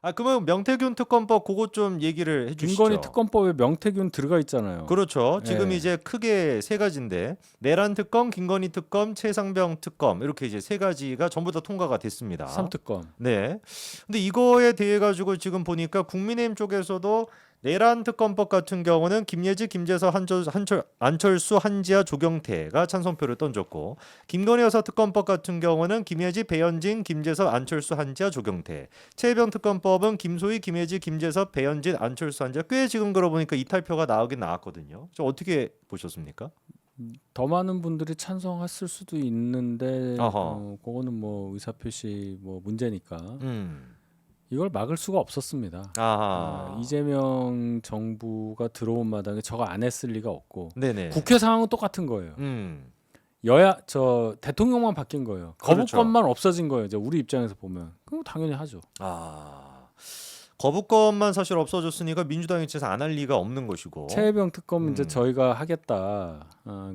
아 그러면 명태균 특검법 그거 좀 얘기를 해주시죠. 김건희 특검법에 명태균 들어가 있잖아요. 그렇죠. 지금 예. 이제 크게 세 가지인데 내란 특검, 김건희 특검, 최상병 특검 이렇게 이제 세 가지가 전부 다 통과가 됐습니다. 3특검. 네. 근데 이거에 대해 가지고 지금 보니까 국민의힘 쪽에서도 내란 특검법 같은 경우는 김예지, 김재서, 안철수, 한지아, 조경태가 찬성표를 던졌고 김건희 여사 특검법 같은 경우는 김예지, 배현진, 김재서, 안철수, 한지아, 조경태. 최혜병 특검법은 김소희, 김예지, 김재서, 배현진, 안철수, 한지아. 꽤 지금 들어보니까 이탈표가 나오긴 나왔거든요. 저 어떻게 보셨습니까? 더 많은 분들이 찬성했을 수도 있는데 어허. 그거는 뭐 의사표시 뭐 문제니까 음. 이걸 막을 수가 없었습니다. 아하. 이재명 정부가 들어온 마당에 저거 안 했을 리가 없고 네네. 국회 상황은 똑같은 거예요. 여야 저 대통령만 바뀐 거예요. 그렇죠. 거부권만 없어진 거예요. 이제 우리 입장에서 보면 그럼 당연히 하죠. 아. 거부권만 사실 없어졌으니까 민주당 입장에서 안 할 리가 없는 것이고. 최혜병 특검 이제 음. 저희가 하겠다.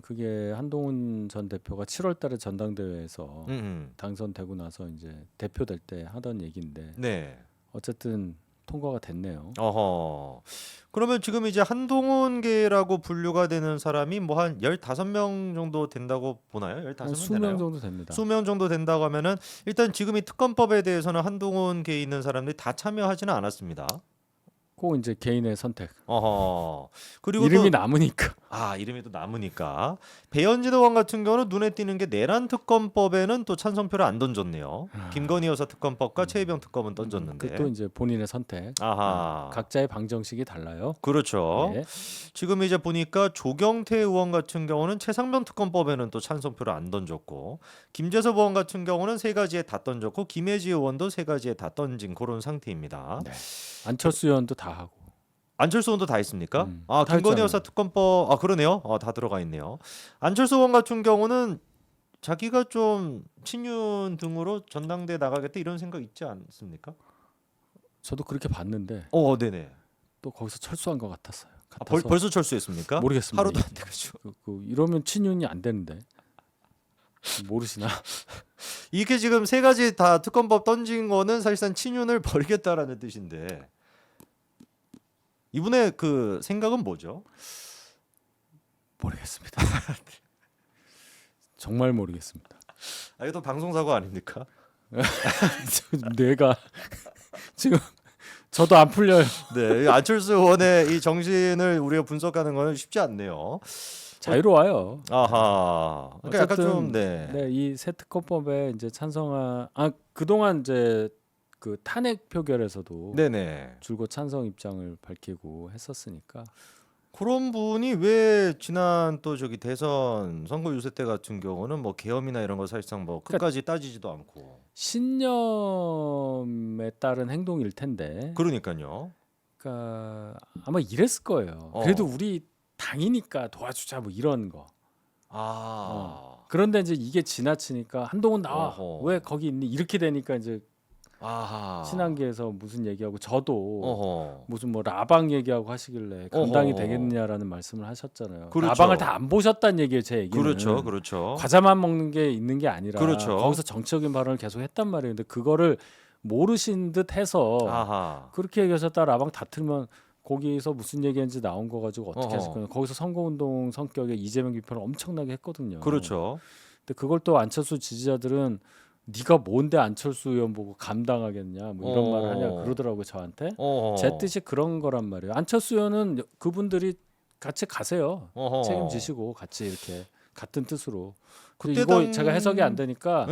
그게 한동훈 전 대표가 7월달에 전당대회에서 당선되고 나서 이제 대표될 때 하던 얘기인데 네. 어쨌든 통과가 됐네요. 어허. 그러면 지금 이제 한동훈계라고 분류가 되는 사람이 뭐 한 15명 정도 된다고 보나요? 15명 한 수명 되나요? 정도 됩니다. 수명 정도 된다고 하면은 일단 지금 이 특검법에 대해서는 한동훈계에 있는 사람들이 다 참여하지는 않았습니다. 꼭 이제 개인의 선택. 어허. 그리고 이름이 또 남으니까. 이름이 또 남으니까 배현진 의원 같은 경우는 눈에 띄는 게 내란 특검법에는 또 찬성표를 안 던졌네요. 김건희 여사 특검법과 최혜병 특검은 던졌는데. 그것도 이제 본인의 선택. 아하. 각자의 방정식이 달라요. 그렇죠. 예. 지금 이제 보니까 조경태 의원 같은 경우는 최상병 특검법에는 또 찬성표를 안 던졌고 김재섭 의원 같은 경우는 세 가지에 다 던졌고 김혜지 의원도 세 가지에 다 던진 그런 상태입니다. 네. 안철수 의원도 다 하고. 안철수 의원도 다 있습니까? 다 김건희 했잖아요. 여사 특검법 그러네요. 다 들어가 있네요. 안철수 의원 같은 경우는 자기가 좀 친윤 등으로 전당대에 나가겠다 이런 생각 있지 않습니까? 저도 그렇게 봤는데 네네. 또 거기서 철수한 것 같았어요. 벌써 철수했습니까? 모르겠습니다. 하루도 안 돼가지고. 이러면 친윤이 안 되는데 모르시나? 이게 지금 세 가지 다 특검법 던진 거는 사실상 친윤을 버리겠다라는 뜻인데 이분의 그 생각은 뭐죠? 모르겠습니다. 정말 모르겠습니다. 이것도 방송사고 아닙니까? 뇌가 지금 저도 안 풀려요. 네, 안철수 의원의 이 정신을 우리가 분석하는 거는 쉽지 않네요. 자유로워요. 아하. 그러니까 약간 좀 네, 이 새 특검법에 이제 그동안 이제 그 탄핵 표결에서도 네네. 줄곧 찬성 입장을 밝히고 했었으니까 그런 분이 왜 지난 또 저기 대선 선거 유세 때 같은 경우는 뭐 계엄이나 이런 거 사실상 뭐 끝까지 따지지도 않고. 신념에 따른 행동일 텐데. 그러니까요. 그러니까 아마 이랬을 거예요. 그래도 우리 당이니까 도와주자 뭐 이런 거. 그런데 이제 이게 지나치니까 한동훈 나와. 어허. 왜 거기 있니? 이렇게 되니까 이제 친한계에서 무슨 얘기하고 저도 무슨 뭐 라방 얘기하고 하시길래 감당이 되겠느냐라는 말씀을 하셨잖아요. 그렇죠. 라방을 다 안 보셨다는 얘기예요, 제 얘기는. 그렇죠. 과자만 먹는 게 있는 게 아니라 그렇죠. 거기서 정치적인 발언을 계속 했단 말이에요. 근데 그거를 모르신 듯 해서 그렇게 얘기하셨다 라방 다 틀면 거기서 무슨 얘기했는지 나온 거 가지고 어떻게 하실 거냐. 거기서 선거운동 성격의 이재명 비판을 엄청나게 했거든요. 그렇죠. 근데 그걸 또 안철수 지지자들은 네가 뭔데 안철수 의원 보고 감당하겠냐 뭐 이런 말을 하냐 그러더라고요 저한테. 제 뜻이 그런 거란 말이에요. 안철수 의원은 그분들이 같이 가세요. 책임지시고 같이 이렇게 같은 뜻으로. 이거 제가 해석이 안 되니까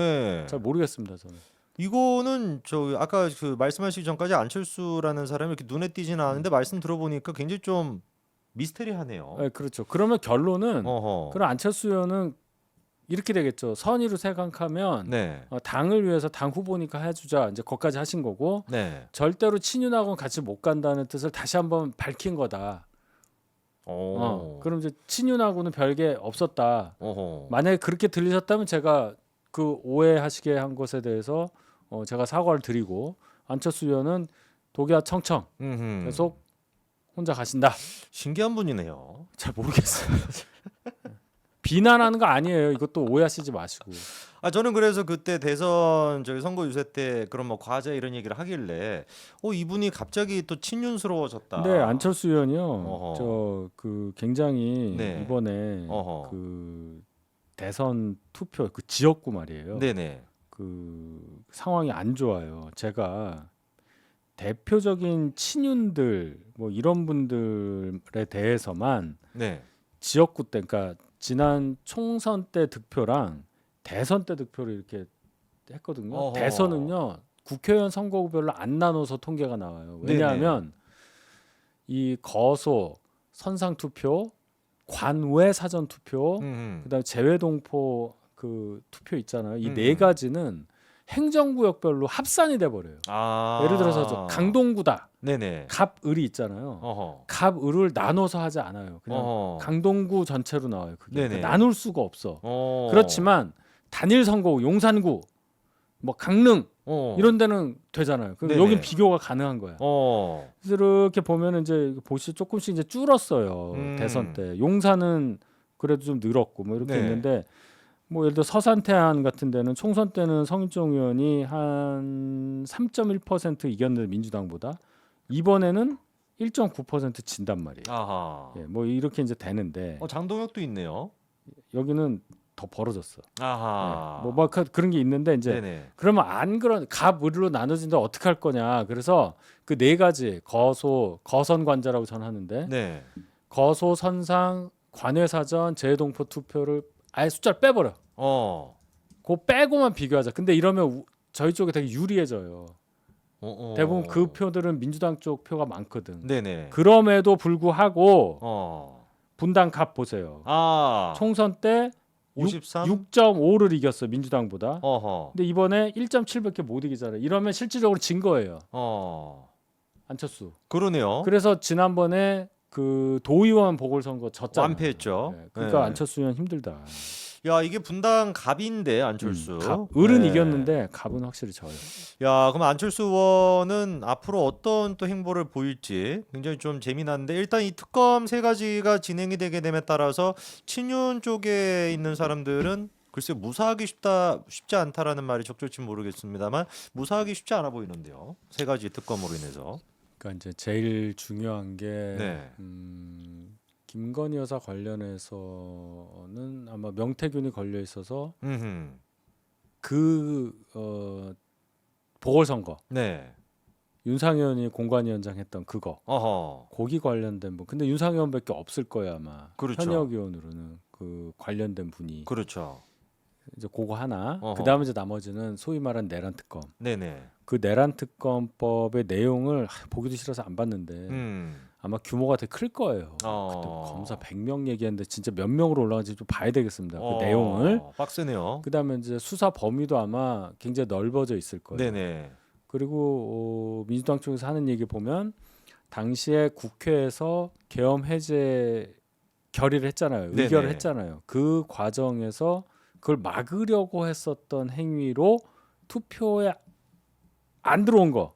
잘 모르겠습니다 저는. 이거는 저 아까 그 말씀하시기 전까지 안철수라는 사람이 이렇게 눈에 띄지는 않았는데 말씀 들어보니까 굉장히 좀 미스테리하네요. 네, 그렇죠. 그러면 결론은 그럼 안철수 의원은 이렇게 되겠죠. 선의로 생각하면 당을 위해서 당 후보니까 해주자 이제 거기까지 하신 거고 절대로 친윤하고는 같이 못 간다는 뜻을 다시 한번 밝힌 거다. 그럼 이제 친윤하고는 별게 없었다. 만약에 그렇게 들리셨다면 제가 그 오해하시게 한 것에 대해서 제가 사과를 드리고 안철수 의원은 독야 청청 계속 혼자 가신다. 신기한 분이네요. 잘 모르겠어요. 비난하는 거 아니에요. 이것도 오해하시지 마시고. 저는 그래서 그때 대선 저기 선거 유세 때 그런 뭐 과제 이런 얘기를 하길래 이분이 갑자기 또 친윤스러워졌다. 네, 안철수 의원이요. 어허. 그 굉장히 네. 이번에 어허. 그 대선 투표 그 지역구 말이에요. 네네. 그 상황이 안 좋아요. 제가 대표적인 친윤들 뭐 이런 분들에 대해서만 네. 지역구 때, 그러니까 지난 총선 때 득표랑 대선 때 득표를 이렇게 했거든요. 어허. 대선은요 국회의원 선거구별로 안 나눠서 통계가 나와요. 왜냐하면 이 거소, 선상 투표, 관외 사전 투표, 그다음에 재외동포 그 투표 있잖아요. 이 네 가지는 행정구역별로 합산이 돼 버려요. 예를 들어서 저 강동구다. 네네. 갑을이 있잖아요. 갑을을 나눠서 하지 않아요. 그냥 강동구 전체로 나와요. 그게 그러니까 나눌 수가 없어. 그렇지만 단일 선거구, 용산구, 뭐 강릉 이런 데는 되잖아요. 그럼 여긴 비교가 가능한 거야. 그래서 이렇게 보면 이제 보시 조금씩 이제 줄었어요. 대선 때 용산은 그래도 좀 늘었고 뭐 이렇게 있는데. 뭐 예를 들어 서산태안 같은 데는 총선 때는 성일종 의원이 한 3.1% 이겼는데 민주당보다 이번에는 1.9% 진단 말이에요. 아하. 예, 뭐 이렇게 이제 되는데 장동혁도 있네요. 여기는 더 벌어졌어. 아하. 예, 뭐 그런 게 있는데 이제 네네. 그러면 안 그런 갑을로 나눠진다 어떻게 할 거냐. 그래서 그 네 가지 거소, 거선관자라고 저는 하는데 네. 거소, 선상, 관외사전, 재외동포 투표를 아예 숫자를 빼버려. 그거 빼고만 비교하자. 근데 이러면 저희 쪽에 되게 유리해져요. 대부분 그 표들은 민주당 쪽 표가 많거든. 네네. 그럼에도 불구하고 분당 갑 보세요. 총선 때 53? 6.5를 이겼어 민주당보다. 근데 이번에 1.7밖에 못 이기잖아요. 이러면 실질적으로 진 거예요. 안철수. 그러네요. 그래서 지난번에 그 도의원 보궐선거 졌잖아요. 완패했죠. 네. 그러니까 안철수 의원 힘들다. 야, 이게 분당 갑인데 안철수. 을은 이겼는데 갑은 확실히 져요. 야, 그럼 안철수 의원은 앞으로 어떤 또 행보를 보일지 굉장히 좀 재미난데 일단 이 특검 세 가지가 진행이 되게 됨에 따라서 친윤 쪽에 있는 사람들은 글쎄 무사하기 쉽지 않다라는 말이 적절치 모르겠습니다만 무사하기 쉽지 않아 보이는데요. 세 가지 특검으로 인해서. 그러니까 이제 제일 중요한 게 김건희 여사 관련해서는 아마 명태균이 걸려 있어서 그 보궐선거 윤상현이 공관위원장 했던 그거 거기 관련된 분. 근데 윤상현밖에 없을 거야 아마. 그렇죠. 현역 의원으로는 그 관련된 분이. 그렇죠. 이제 그거 하나. 그다음에 이제 나머지는 소위 말한 내란 특검. 네네. 그 내란 특검법의 내용을 보기도 싫어서 안 봤는데 아마 규모가 되게 클 거예요. 그때 검사 100명 얘기했는데 진짜 몇 명으로 올라가는지 좀 봐야 되겠습니다. 그 내용을. 빡세네요. 그다음에 이제 수사 범위도 아마 굉장히 넓어져 있을 거예요. 네네. 그리고 민주당 쪽에서 하는 얘기 보면 당시에 국회에서 계엄 해제 결의를 했잖아요. 의결을 했잖아요. 그 과정에서 그걸 막으려고 했었던 행위로 투표에 안 들어온 거,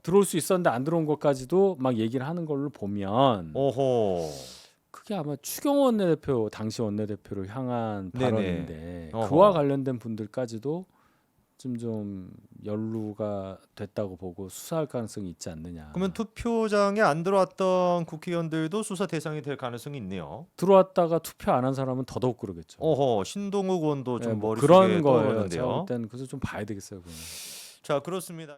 들어올 수 있었는데 안 들어온 것까지도 막 얘기를 하는 걸로 보면, 그게 아마 추경호 원내대표 당시 원내대표를 향한 발언인데 그와 관련된 분들까지도 좀 연루가 됐다고 보고 수사할 가능성이 있지 않느냐. 그러면 투표장에 안 들어왔던 국회의원들도 수사 대상이 될 가능성이 있네요. 들어왔다가 투표 안 한 사람은 더더욱 그러겠죠. 신동욱 의원도 좀 뭐 머릿속에 그런 거예요. 떠오르는데요. 일단 그래서 좀 봐야 되겠어요. 그건. 자, 그렇습니다.